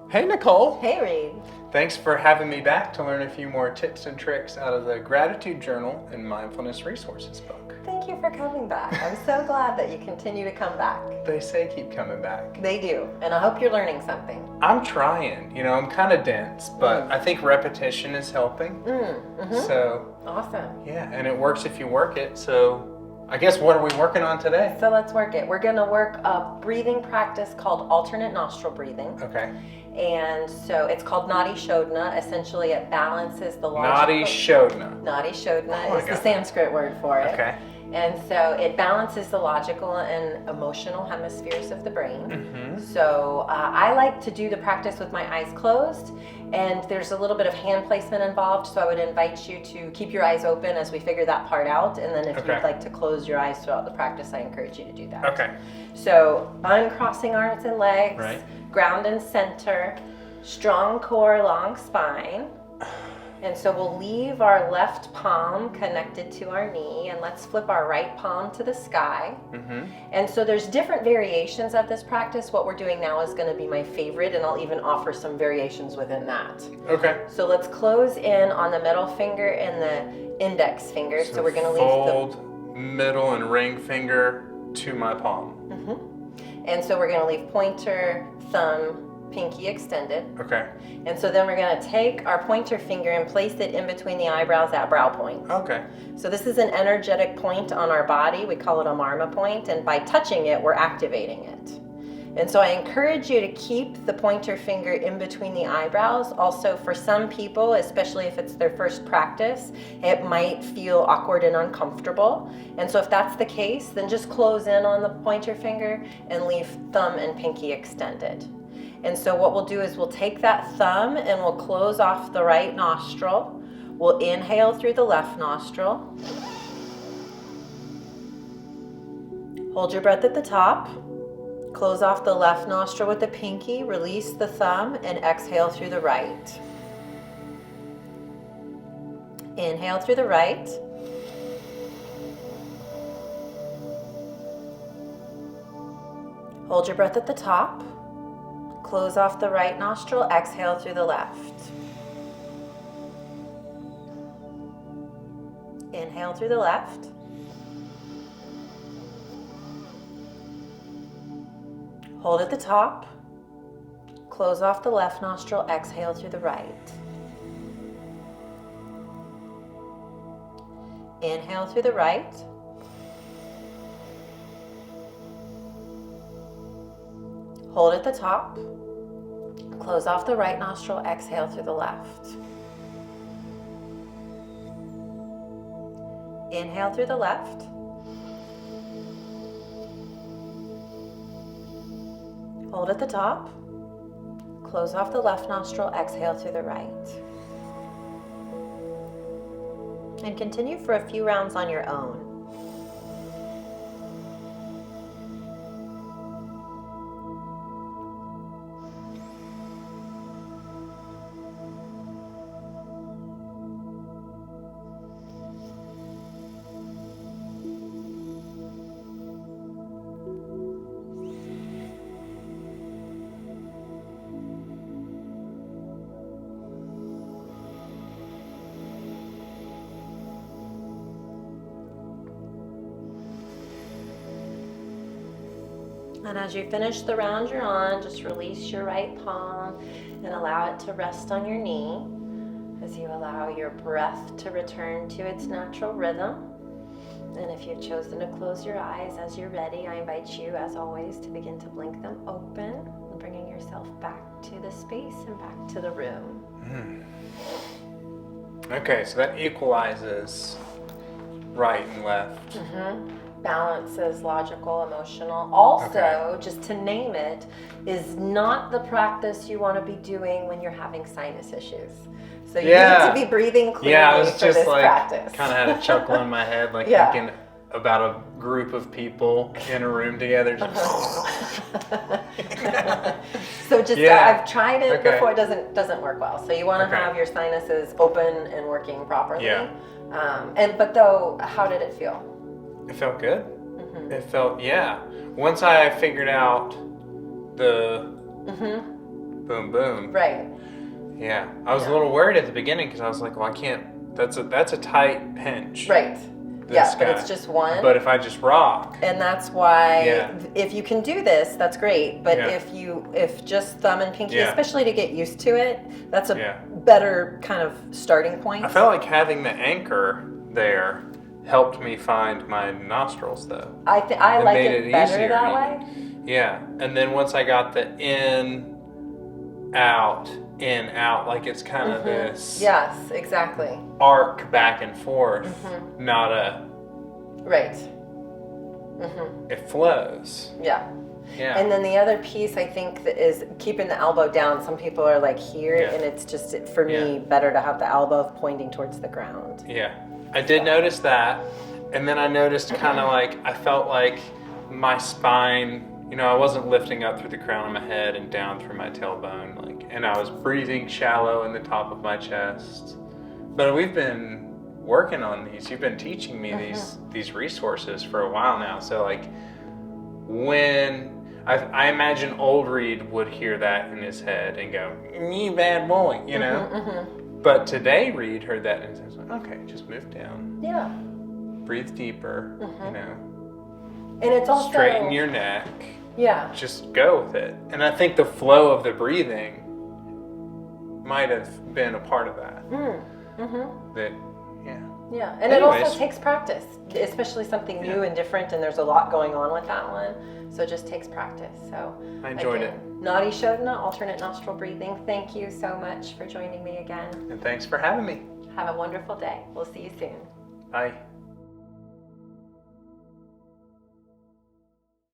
Hey, Nicole. Hey, Reed. Thanks for having me back to learn a few more tips and tricks out of the Gratitude Journal and Mindfulness Resources book. Thank you for coming back. I'm so glad that you continue to come back. They say keep coming back. They do, and I hope you're learning something. I'm trying. I'm kind of dense, but I think repetition is helping. So, Awesome. yeah, and it works if you work it. So, I guess what are we working on today? So let's work it. We're going to work a breathing practice called alternate nostril breathing. Okay. And so it's called Nadi Shodhana. Essentially, it balances the logical... Nadi Shodhana. Nadi Shodhana is the God. Sanskrit word for it. Okay. And so it balances the logical and emotional hemispheres of the brain. Mm-hmm. So I like to do the practice with my eyes closed, and there's a little bit of hand placement involved, so I would invite you to keep your eyes open as we figure that part out, and then if you'd like to close your eyes throughout the practice, I encourage you to do that. Okay. So uncrossing arms and legs, Right. ground and center, strong core, long spine. And so we'll leave our left palm connected to our knee, and let's flip our right palm to the sky. Mm-hmm. And so there's different variations of this practice. What we're doing now is going to be my favorite, and I'll even offer some variations within that. Okay. So let's close in on the middle finger and the index finger. So we're going to leave fold middle and ring finger to my palm. And so we're going to leave pointer, thumb, pinky extended. Okay. And so then we're going to take our pointer finger and place it in between the eyebrows at brow point. Okay. So this is an energetic point on our body. We call it a marma point, and by touching it, we're activating it. And so I encourage you to keep the pointer finger in between the eyebrows. Also, for some people, especially if it's their first practice, it might feel awkward and uncomfortable. And so if that's the case, then just close in on the pointer finger and leave thumb and pinky extended. And so what we'll do is we'll take that thumb and we'll close off the right nostril. We'll inhale through the left nostril. Hold your breath at the top. Close off the left nostril with the pinky, release the thumb, and exhale through the right. Inhale through the right. Hold your breath at the top. Close off the right nostril, exhale through the left. Inhale through the left. Hold at the top. Close off the left nostril, exhale through the right. Inhale through the right. Hold at the top. Close off the right nostril, exhale through the left. Inhale through the left. Hold at the top. Close off the left nostril, exhale through the right. And continue for a few rounds on your own. And as you finish the round you're on, just release your right palm and allow it to rest on your knee as you allow your breath to return to its natural rhythm. And if you've chosen to close your eyes as you're ready, I invite you, as always, to begin to blink them open and bringing yourself back to the space and back to the room. Okay, so that equalizes right and left. Balances logical, emotional. Also, just to name it, is not the practice you want to be doing when you're having sinus issues. So you need to be breathing clearly for this practice. Kind of had a chuckle in my head, like thinking about a group of people in a room together. So just I've tried it before. It doesn't work well. So you want to have your sinuses open and working properly. But though, how did it feel? It felt good. It felt, once I figured out the boom, boom. Right. Yeah. I was a little worried at the beginning because I was like, well, I can't, that's a tight pinch. Right. This but guy. it's just one. But if I just rock. And that's why Yeah. if you can do this, that's great. But Yeah. if just thumb and pinky, Yeah. especially to get used to it, that's a Yeah. better kind of starting point. I felt like having the anchor there helped me find my nostrils, though. I like made it it better easier that even. way. Yeah. And then once I got the in, out, like it's kind of this Yes, exactly. arc back and forth, not a, Right. it flows. Yeah. Yeah. And then the other piece I think that is keeping the elbow down. Some people are like here, Yeah. and it's just for me Yeah. better to have the elbow pointing towards the ground. Yeah, I did notice that, and then I noticed kind of like I felt like my spine, I wasn't lifting up through the crown of my head and down through my tailbone, and I was breathing shallow in the top of my chest. But we've been working on these. You've been teaching me these resources for a while now. So like when I imagine old Reed would hear that in his head and go, "Me bad boy," But today Reed heard that and says, "Okay, just move down. Yeah. Breathe deeper, And it's also straighten your neck, Yeah. just go with it." And I think the flow of the breathing might have been a part of that. That, Yeah, and it Anyways. also takes practice, especially something new and different, and there's a lot going on with that one. So it just takes practice. So I enjoyed it. Nadi Shodhana, alternate nostril breathing. Thank you so much for joining me again. And thanks for having me. Have a wonderful day. We'll see you soon. Bye.